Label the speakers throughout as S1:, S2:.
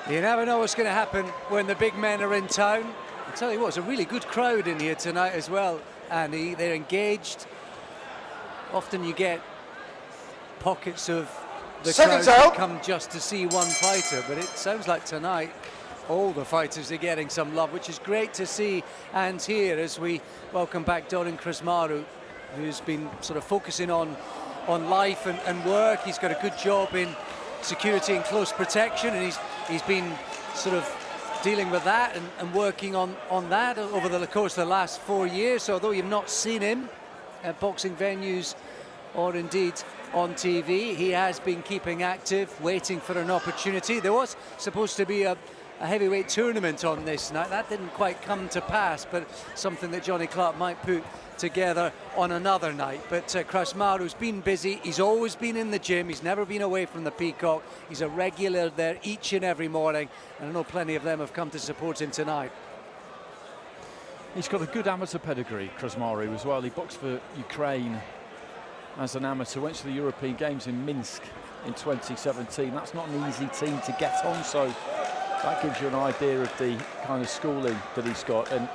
S1: You never know what's going to happen when the big men are in town. I tell you what, it's a really good crowd in here tonight as well, Andy. They're engaged. Often you get pockets of the crowd that come just to see one fighter, but it sounds like tonight all the fighters are getting some love, which is great to see and hear as we welcome back Dorin Krasmaru, who's been sort of focusing on life and work. He's got a good job in security and close protection, and he's been sort of dealing with that and working on that over the course of the last 4 years. So although you've not seen him at boxing venues or indeed on TV, he has been keeping active, waiting for an opportunity. There was supposed to be a heavyweight tournament on this night. That didn't quite come to pass, but something that Johnny Clark might put together on another night. But Krasmaru's been busy. He's always been in the gym. He's never been away from the Peacock. He's a regular there each and every morning, and I know plenty of them have come to support him tonight.
S2: He's got a good amateur pedigree, Krasmaru, as well. He boxed for Ukraine as an amateur, went to the European Games in Minsk in 2017. That's not an easy team to get on, so that gives you an idea of the kind of schooling that he's got. And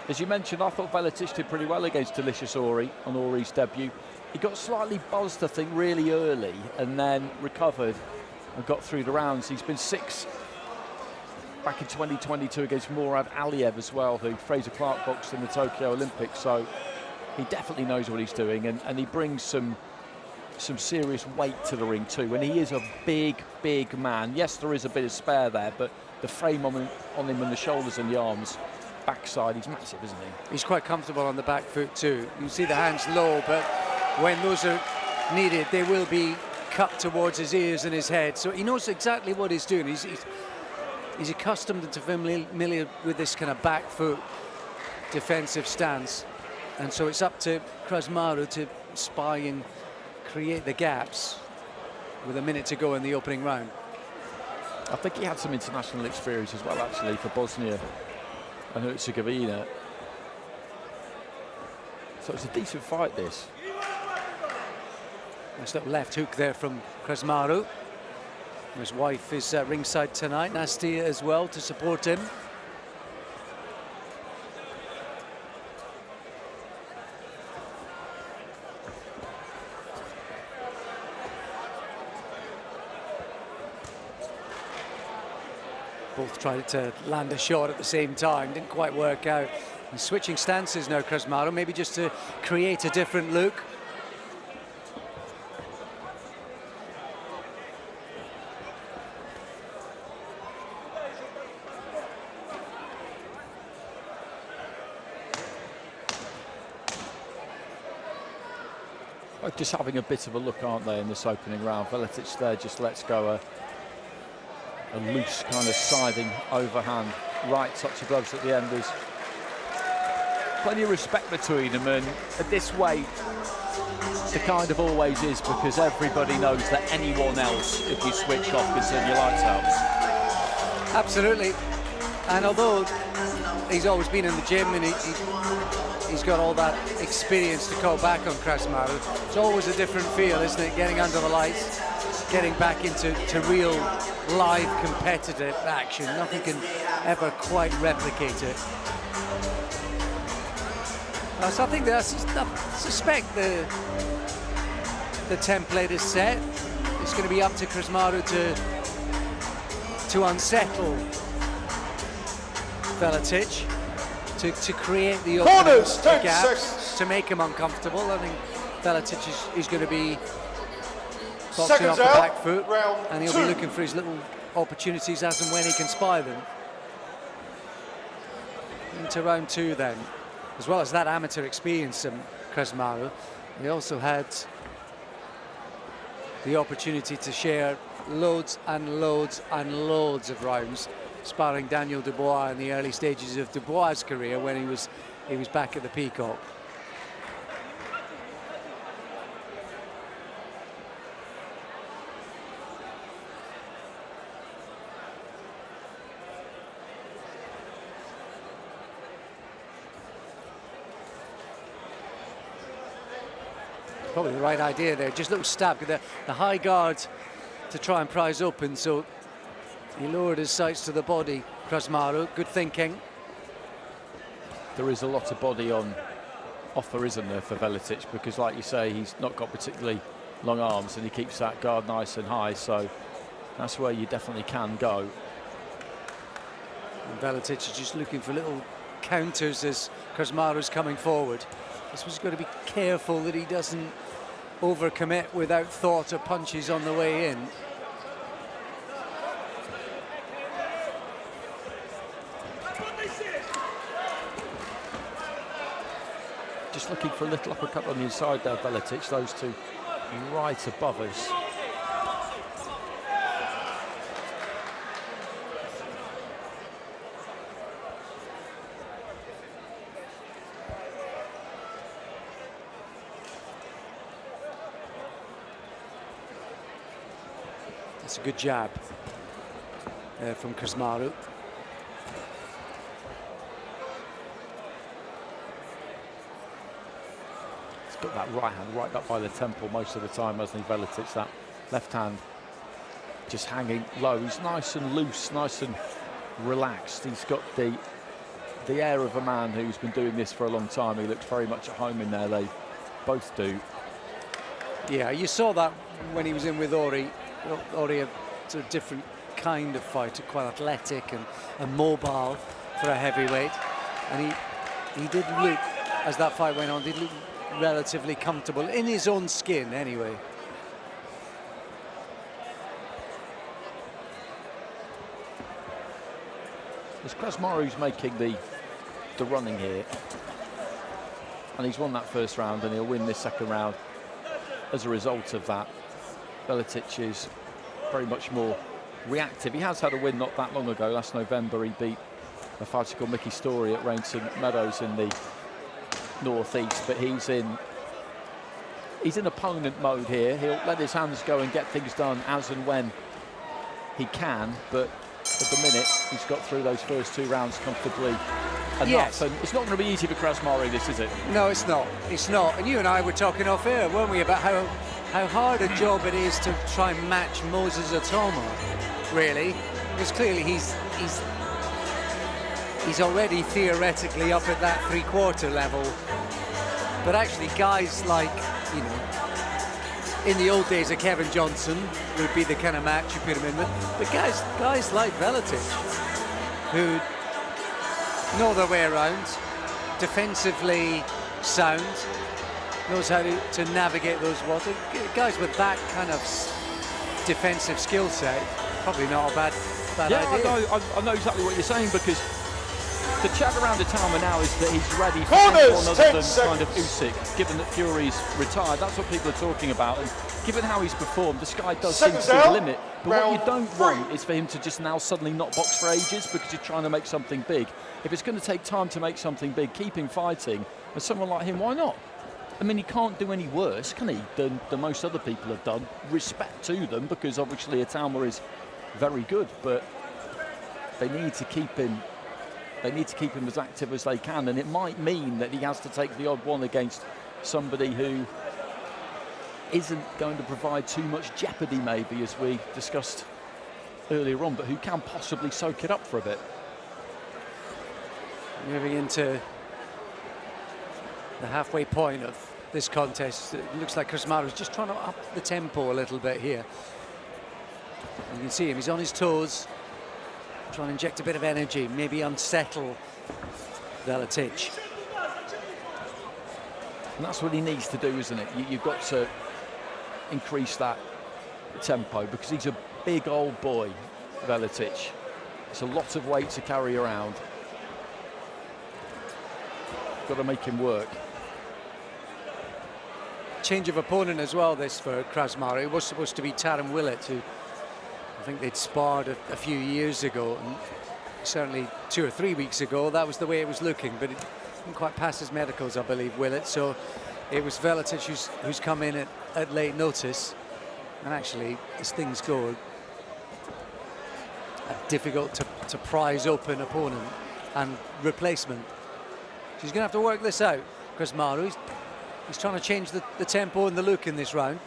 S2: as you mentioned, I thought Veletic did pretty well against Delicious Ori on Ori's debut. He got slightly buzzed, I think, really early, and then recovered and got through the rounds. He's been 6 back in 2022 against Murad Aliyev as well, who Fraser Clark boxed in the Tokyo Olympics. So he definitely knows what he's doing, and he brings some serious weight to the ring too. And he is a big man. Yes, there is a bit of spare there, but the frame on him and the shoulders and the arms, backside, he's massive, isn't he?
S1: He's quite comfortable on the back foot too. You see the hands low, but when those are needed, they will be cut towards his ears and his head. So he knows exactly what he's doing. He's accustomed and familiar with this kind of back foot defensive stance. And so it's up to Krasmaru to spy and create the gaps with a minute to go in the opening round.
S2: I think he had some international experience as well, actually, for Bosnia and Herzegovina. So it's a decent fight, this.
S1: Nice little left hook there from Krasmaru. His wife is ringside tonight, Nastia as well, to support him. Both tried to land a shot at the same time, didn't quite work out. He's switching stances now, Krasmaru, maybe just to create a different look.
S2: Just having a bit of a look, aren't they, in this opening round? Veletic there just lets go a loose kind of siding overhand, right touch of gloves at the end. There's plenty of respect between them, and at this weight there kind of always is, because everybody knows that anyone else, if you switch off, can turn your lights out.
S1: Absolutely. And although he's always been in the gym and he's got all that experience to call back on Krasmaru, it's always a different feel, isn't it? Getting under the lights, getting back into real live competitive action. Nothing can ever quite replicate it. So I think I suspect the template is set. It's going to be up to Krasmaru to unsettle Veletic, to create the openings, the gaps, to make him uncomfortable. I think Veletic is going to be boxing off the back foot, and he'll be looking for his little opportunities as and when he can spy them. Into round two then. As well as that amateur experience, Krasmaru, he also had the opportunity to share loads and loads and loads of rounds sparring Daniel Dubois in the early stages of Dubois' career when he was back at the Peacock. Probably the right idea there, just a little stab, the high guard to try and prise open, so He lowered his sights to the body, Krasmaru. Good thinking.
S2: There is a lot of body on offer, isn't there, for Veletic? Because, like you say, he's not got particularly long arms and he keeps that guard nice and high, so that's where you definitely can go.
S1: And Veletic is just looking for little counters as Krasmaru's coming forward. This one's got to be careful that he doesn't overcommit without thought of punches on the way in.
S2: Just looking for a little uppercut on the inside there, Veletic. Those two right above us.
S1: That's a good jab from Krasmaru.
S2: He's got that right hand right up by the temple most of the time, hasn't he, Veletic? That left hand just hanging low. He's nice and loose, nice and relaxed. He's got the air of a man who's been doing this for a long time. He looks very much at home in there. They both do.
S1: Yeah, you saw that when he was in with Ori. Ori, a sort of different kind of fighter, quite athletic and mobile for a heavyweight. And he did look, as that fight went on, did look relatively comfortable in his own skin anyway.
S2: As Krasmaru's making the running here, and he's won that first round and he'll win this second round as a result of that. Veletic is very much more reactive. He has had a win not that long ago. Last November he beat a fighter called Mickey Story at Rainton Meadows in the northeast, but he's in opponent mode here. He'll let his hands go and get things done as and when he can, but at the minute he's got through those first two rounds comfortably enough.
S1: Yes.
S2: And it's not going to be easy for Krasmaru, this, is it?
S1: No, it's not. It's not. And you and I were talking off air, weren't we, about how hard a job it is to try and match Moses Atoma, really, because clearly he's already theoretically up at that three-quarter level, but actually guys like, you know, in the old days of Kevin Johnson would be the kind of match you put him in with, but guys like Veletic, who know their way around, defensively sound, knows how to navigate those waters. Guys with that kind of defensive skill set, probably not a bad idea.
S2: I know exactly what you're saying, because the chat around the town now is that he's ready for anyone other than kind of Usyk, given that Fury's retired. That's what people are talking about. And given how he's performed, this guy does seem to be the limit. But what you don't want is for him to just now suddenly not box for ages because you're trying to make something big. If it's going to take time to make something big, keep him fighting. And someone like him, why not? I mean, he can't do any worse, can he, than most other people have done. Respect to them, because obviously Atama is very good, but they need to keep him. They need to keep him as active as they can, and it might mean that he has to take the odd one against somebody who isn't going to provide too much jeopardy, maybe, as we discussed earlier on, but who can possibly soak it up for a bit.
S1: Moving into the halfway point of this contest, it looks like Krasmaru's just trying to up the tempo a little bit here. You can see him, he's on his toes, trying to inject a bit of energy, maybe unsettle Veletic.
S2: And that's what he needs to do, isn't it? You've got to increase that tempo, because he's a big old boy, Veletic. It's a lot of weight to carry around. Got to make him work.
S1: Change of opponent as well, this for Krasmaru. It was supposed to be Taran Willett, who I think they'd sparred a few years ago, and certainly 2 or 3 weeks ago that was the way it was looking, but it didn't quite pass his medicals, I believe, Willett. So it was Veletic who's come in at late notice, and actually, as things go, difficult to prize open opponent and replacement. So he's going to have to work this out, Krasmaru. He's trying to change the tempo and the look in this round.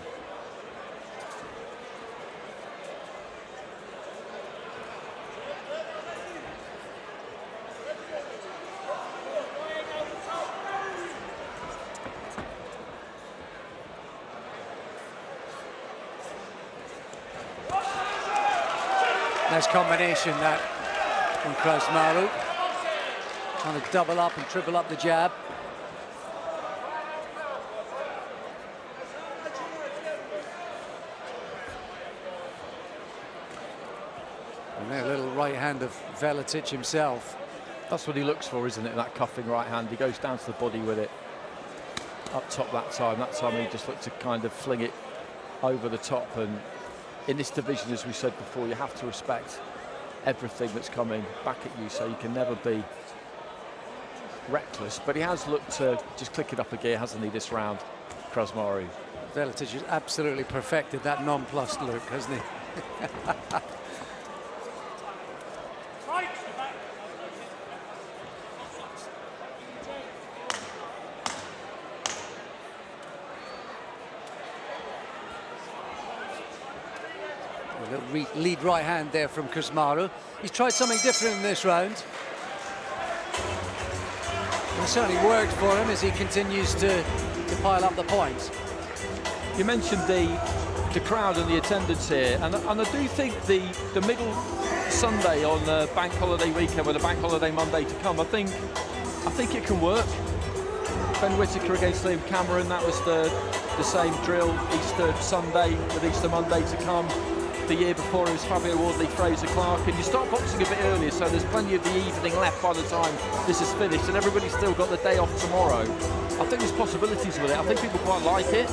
S1: Nice combination that from Krasmaru. Trying to double up and triple up the jab. And a little right hand of Veletic himself.
S2: That's what he looks for, isn't it? That cuffing right hand. He goes down to the body with it. Up top that time. That time he just looked to kind of fling it over the top. And in this division, as we said before, you have to respect everything that's coming back at you, so you can never be reckless. But he has looked to just click it up a gear, hasn't he, this round, Krasmaru?
S1: Veletic has absolutely perfected that nonplussed look, hasn't he? A little lead right hand there from Krasmaru. He's tried something different in this round. And it certainly worked for him as he continues to pile up the points.
S2: You mentioned the crowd and the attendance here, and I do think the middle Sunday on the bank holiday weekend with a bank holiday Monday to come, I think it can work. Ben Whittaker against Liam Cameron, that was the same drill. Easter Sunday with Easter Monday to come. The year before it was Fabio Wardley, Fraser Clark, and you start boxing a bit earlier, so there's plenty of the evening left by the time this is finished, and everybody's still got the day off tomorrow. I think there's possibilities with it. I think people quite like it.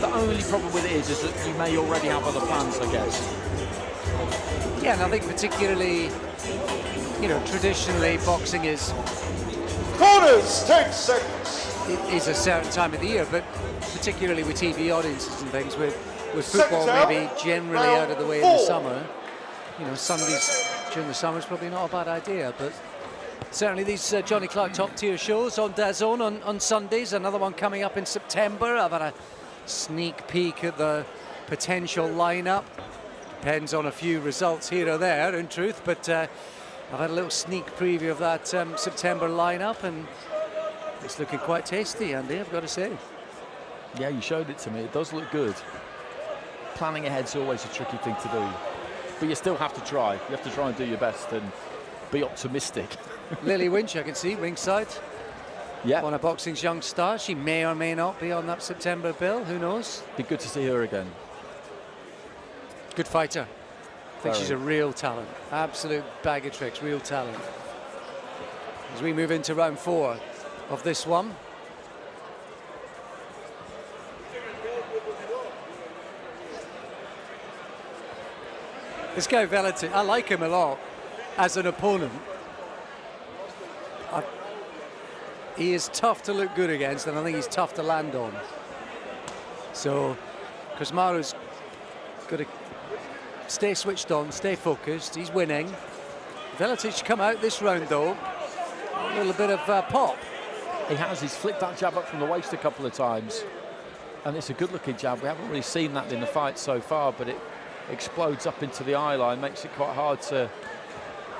S2: The only problem with it is that you may already have other plans, I guess.
S1: Yeah, and I think particularly, you know, traditionally boxing is...
S3: Corners, 10 seconds.
S1: It is a certain time of the year, but particularly with TV audiences and things, with football maybe generally out of the way in the summer, you know, Sundays during the summer is probably not a bad idea, but certainly these Johnny Clark top tier shows on DAZN on Sundays, another one coming up in September. I've had a sneak peek at the potential lineup. Depends on a few results here or there, in truth, but I've had a little sneak preview of that September lineup, and it's looking quite tasty, Andy, I've got to say.
S2: Yeah, you showed it to me. It does look good. Planning ahead's always a tricky thing to do, but you still have to try. You have to try and do your best and be optimistic.
S1: Lily Winch, I can see, ringside.
S2: Yeah.
S1: One of boxing's young stars. She may or may not be on that September bill. Who knows?
S2: Be good to see her again.
S1: Good fighter. I think she's a real talent. Absolute bag of tricks, real talent. As we move into round 4 of this one. This guy Veletic, I like him a lot as an opponent. He is tough to look good against, and I think he's tough to land on. So Krasmaru's got to stay switched on, stay focused. He's winning. Veletic come out this round though, a little bit of pop.
S2: He has. He's flicked that jab up from the waist a couple of times, and it's a good-looking jab. We haven't really seen that in the fight so far, but it explodes up into the eye line, makes it quite hard to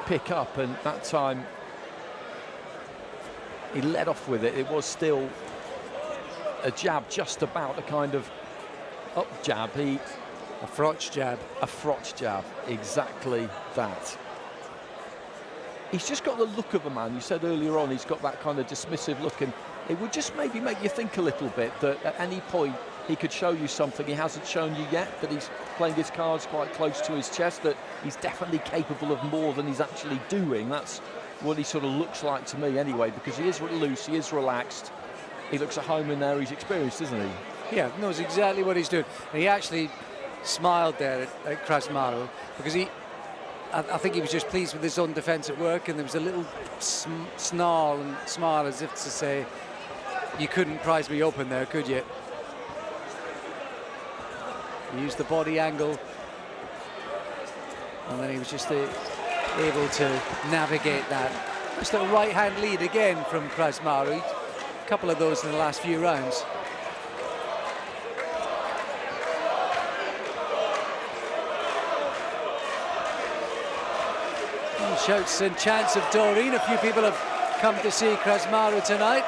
S2: pick up, and that time he led off with it. It was still a jab, just about a kind of up jab. A
S1: frotch jab.
S2: A frotch jab, exactly that. He's just got the look of a man. You said earlier on he's got that kind of dismissive look, and it would just maybe make you think a little bit that at any point he could show you something he hasn't shown you yet, that he's playing his cards quite close to his chest, that he's definitely capable of more than he's actually doing. That's what he sort of looks like to me anyway, because he is loose, he is relaxed, he looks at home in there, he's experienced, isn't he?
S1: Yeah, knows exactly what he's doing. And he actually smiled there at Krasmaru, because I think he was just pleased with his own defensive work, and there was a little snarl and smile as if to say, you couldn't prize me open there, could you? He used the body angle, and then he was just able to navigate that. Just a right-hand lead again from Krasmaru. A couple of those in the last few rounds. Shouts and chants of Dorin. A few people have come to see Krasmaru tonight.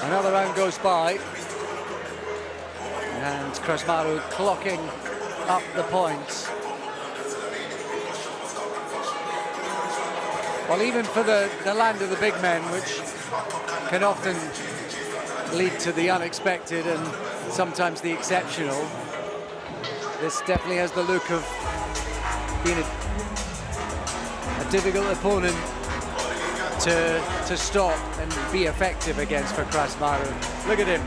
S1: Another round goes by. And Krasmaru clocking up the points. Well, even for the land of the big men, which can often lead to the unexpected and sometimes the exceptional, this definitely has the look of being a difficult opponent to stop and be effective against for Krasmaru. Look at him,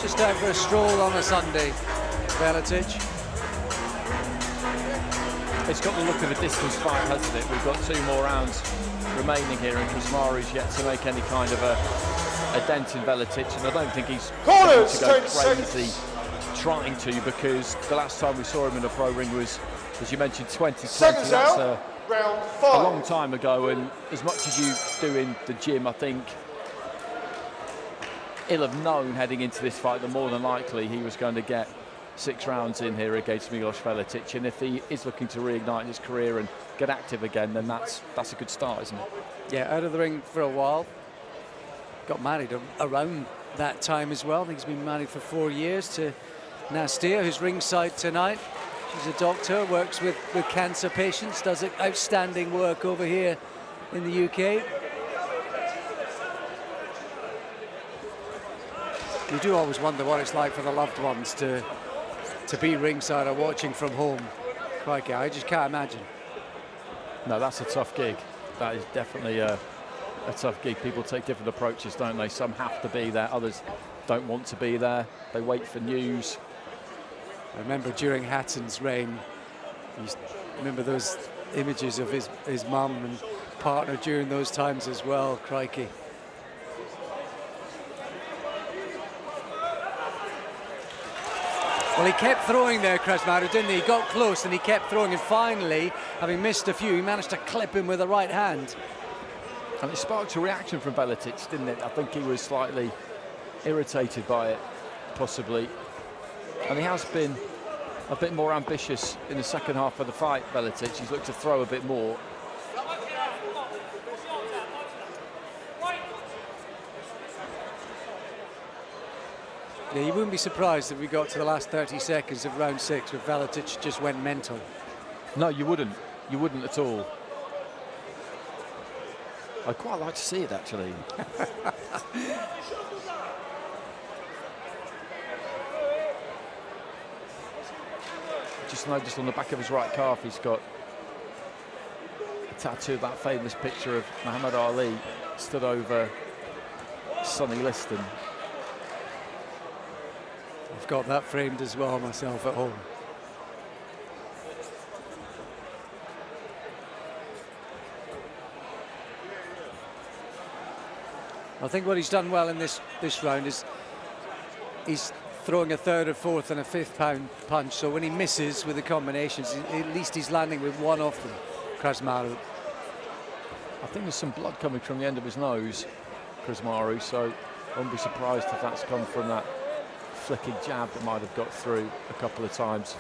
S1: just out for a stroll on a Sunday, Veletic.
S2: It's got the look of a distance fight, hasn't it? We've got 2 more rounds remaining here, and Krasmaru's yet to make any kind of a dent in Veletic, and I don't think he's going to go crazy trying to, because the last time we saw him in a pro ring was, as you mentioned, 2020. That's a long time ago, and as much as you do in the gym, I think he'll have known heading into this fight that more than likely he was going to get 6 rounds in here against Milos Veletic, and if he is looking to reignite his career and get active again, then that's a good start, isn't it?
S1: Yeah, out of the ring for a while. Got married around that time as well. I think he's been married for 4 years to Nastia, who's ringside tonight. She's a doctor, works with cancer patients, does outstanding work over here in the UK. You do always wonder what it's like for the loved ones to be ringside or watching from home. Crikey, I just can't imagine.
S2: No, that's a tough gig. That is definitely a tough gig. People take different approaches, don't they? Some have to be there, others don't want to be there. They wait for news.
S1: I remember during Hatton's reign, remember those images of his mum and partner during those times as well. Crikey. Well, he kept throwing there, Krasmaru, didn't he? He got close and he kept throwing, and finally, having missed a few, he managed to clip him with the right hand.
S2: And it sparked a reaction from Veletic, didn't it? I think he was slightly irritated by it, possibly. And he has been a bit more ambitious in the second half of the fight, Veletic. He's looked to throw a bit more.
S1: Yeah, you wouldn't be surprised if we got to the last 30 seconds of round 6 with Veletic just went mental.
S2: No, you wouldn't. You wouldn't at all. I'd quite like to see it, actually. Just noticed on the back of his right calf, he's got a tattoo of that famous picture of Muhammad Ali stood over Sonny Liston.
S1: I've got that framed as well myself at home. I think what he's done well in this round is he's throwing a 3rd, a 4th and a 5th pound punch, so when he misses with the combinations, at least he's landing with one of them, Krasmaru.
S2: I think there's some blood coming from the end of his nose, Krasmaru, so I wouldn't be surprised if that's come from that flicking jab that might have got through a couple of times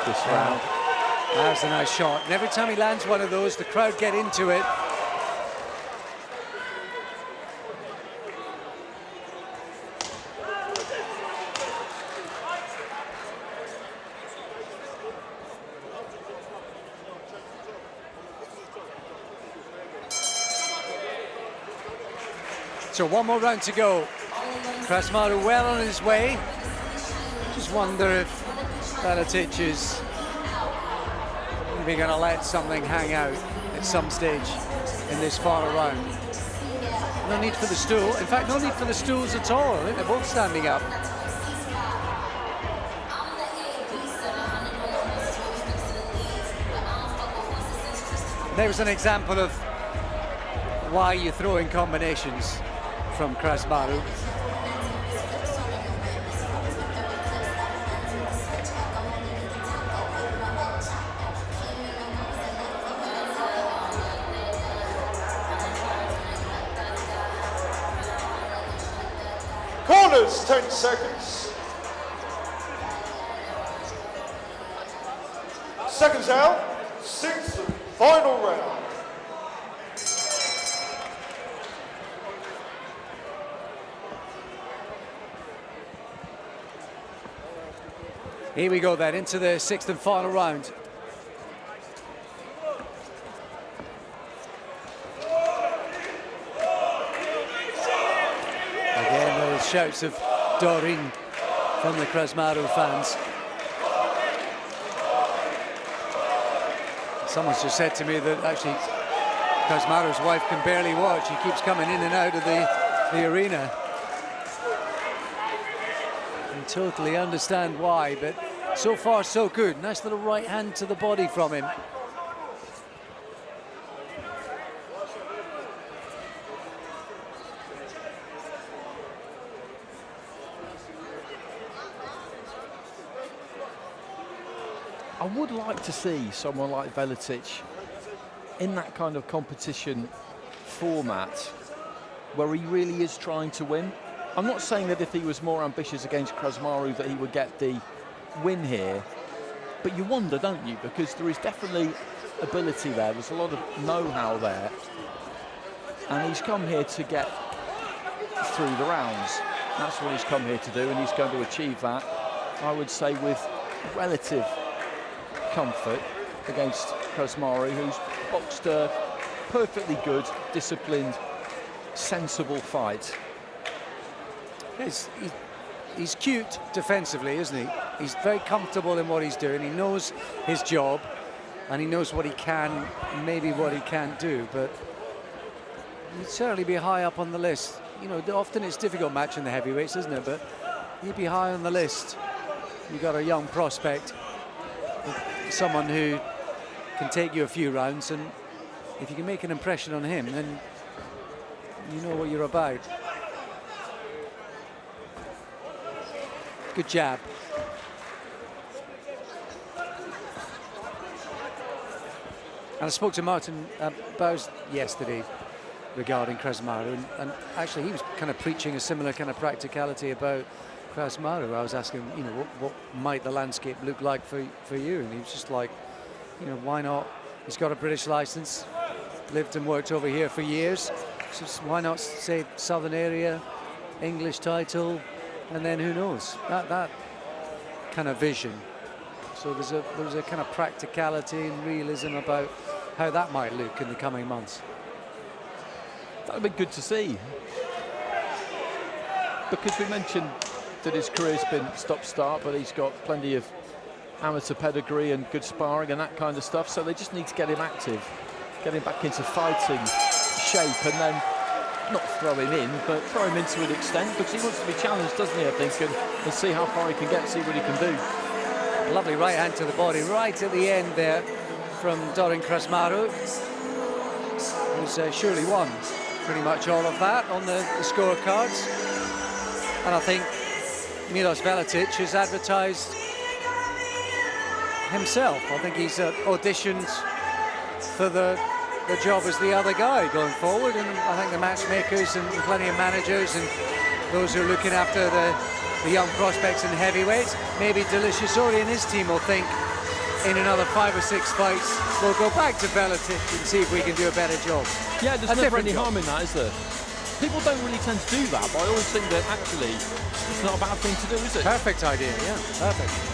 S2: this round.
S1: That's a nice shot, and every time he lands one of those, the crowd get into it. So 1 more round to go. Krasmaru well on his way. Just wonder if Veletic is maybe going to let something hang out at some stage in this final round. No need for the stool. In fact, no need for the stools at all. I think they're both standing up. There's an example of why you throw in combinations from Krasmaru.
S3: Corners, 10 seconds. Seconds out, 6th and final round.
S1: Here we go then, into the 6th and final round. Again, those shouts of Dorin from the Krasmaru fans. Someone's just said to me that actually Krasmaru's wife can barely watch. He keeps coming in and out of the arena. I totally understand why, but so far so good. Nice little right hand to the body from him.
S2: I would like to see someone like Veletic in that kind of competition format where he really is trying to win. I'm not saying that if he was more ambitious against Krasmaru that he would get the win here, but you wonder, don't you? Because there is definitely ability there. There's a lot of know-how there. And he's come here to get through the rounds. That's what he's come here to do, and he's going to achieve that, I would say, with relative comfort against Krasmaru, who's boxed a perfectly good, disciplined, sensible fight.
S1: He's cute defensively, isn't he? He's very comfortable in what he's doing. He knows his job, and he knows what he can, maybe what he can't do, but he'd certainly be high up on the list. You know, often it's difficult matching the heavyweights, isn't it? But he'd be high on the list. You've got a young prospect, someone who can take you a few rounds, and if you can make an impression on him, then you know what you're about. Good jab. And I spoke to Martin Bowes yesterday regarding Krasmaru, and actually he was kind of preaching a similar kind of practicality about Krasmaru. I was asking, you know, what might the landscape look like for you? And he was just like, you know, why not? He's got a British license, lived and worked over here for years. So why not say southern area, English title, and then who knows? That kind of vision. So there's a kind of practicality and realism about how that might look in the coming months.
S2: That would be good to see. Because we mentioned that his career's been stop-start, but he's got plenty of amateur pedigree and good sparring and that kind of stuff. So they just need to get him active, get him back into fighting shape, and then not throw him in, but throw him in to an extent, because he wants to be challenged, doesn't he, I think, and see how far he can get, see what he can do.
S1: Lovely right hand to the body right at the end there from Dorin Krasmaru, who's surely won pretty much all of that on the scorecards. And I think Milos Veletic has advertised himself. I think he's auditioned for the job as the other guy going forward, and I think the matchmakers and plenty of managers and those who are looking after the young prospects in heavyweights, maybe Delicious Ori and his team will think in another 5 or 6 fights we'll go back to Veletic and see if we can do a better job.
S2: Yeah, there's never any harm in that, is there? People don't really tend to do that, but I always think that actually it's not a bad thing to do, is it?
S1: Perfect idea, yeah, perfect.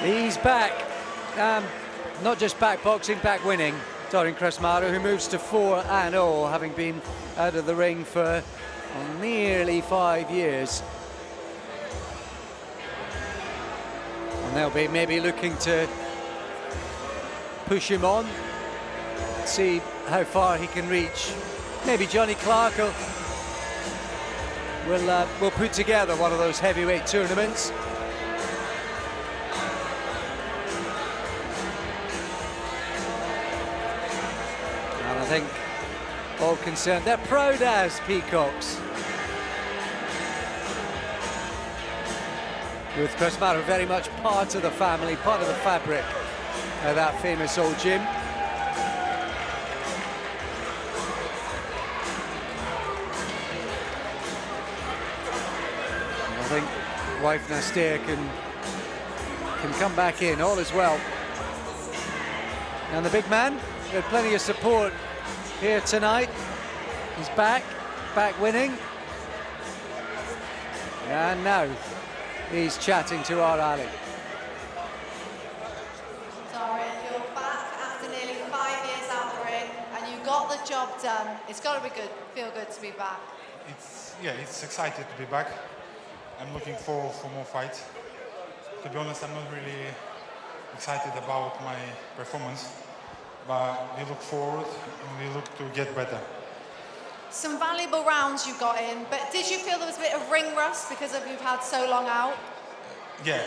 S1: He's back, not just back boxing, back winning. Dorin Krasmaru, who moves to 4-0, having been out of the ring for nearly 5 years. And they'll be maybe looking to push him on, see how far he can reach. Maybe Johnny Clark will will put together one of those heavyweight tournaments. And I think all concerned, they're proud as peacocks. With Krasmaru very much part of the family, part of the fabric of that famous old gym. And I think wife Nastia can come back in, all is well. And the big man, had plenty of support here tonight. He's back winning. And now he's chatting to our Ali.
S4: Dorin, you're back after nearly 5 years out the ring, and you got the job done. It's got to be good, feel good to be back.
S5: It's excited to be back. I'm looking forward for more fights. To be honest, I'm not really excited about my performance, but we look forward and we look to get better.
S4: Some valuable rounds you got in, but did you feel there was a bit of ring rust because of you've had so long out?
S5: Yeah,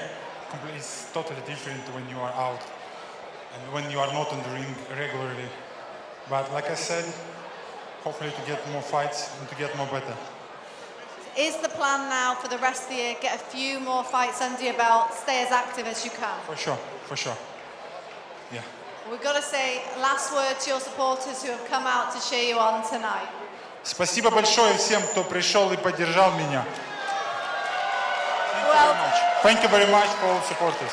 S5: it's totally different when you are out and when you are not in the ring regularly. But like I said, hopefully to get more fights and to get more better.
S4: Is the plan now for the rest of the year, get a few more fights under your belt, stay as active as you can?
S5: For sure. Yeah.
S4: We've got to say last word to your supporters who have come out to cheer you on tonight.
S5: Спасибо большое всем, кто пришел и поддержал меня. Thank you very much for all supporters.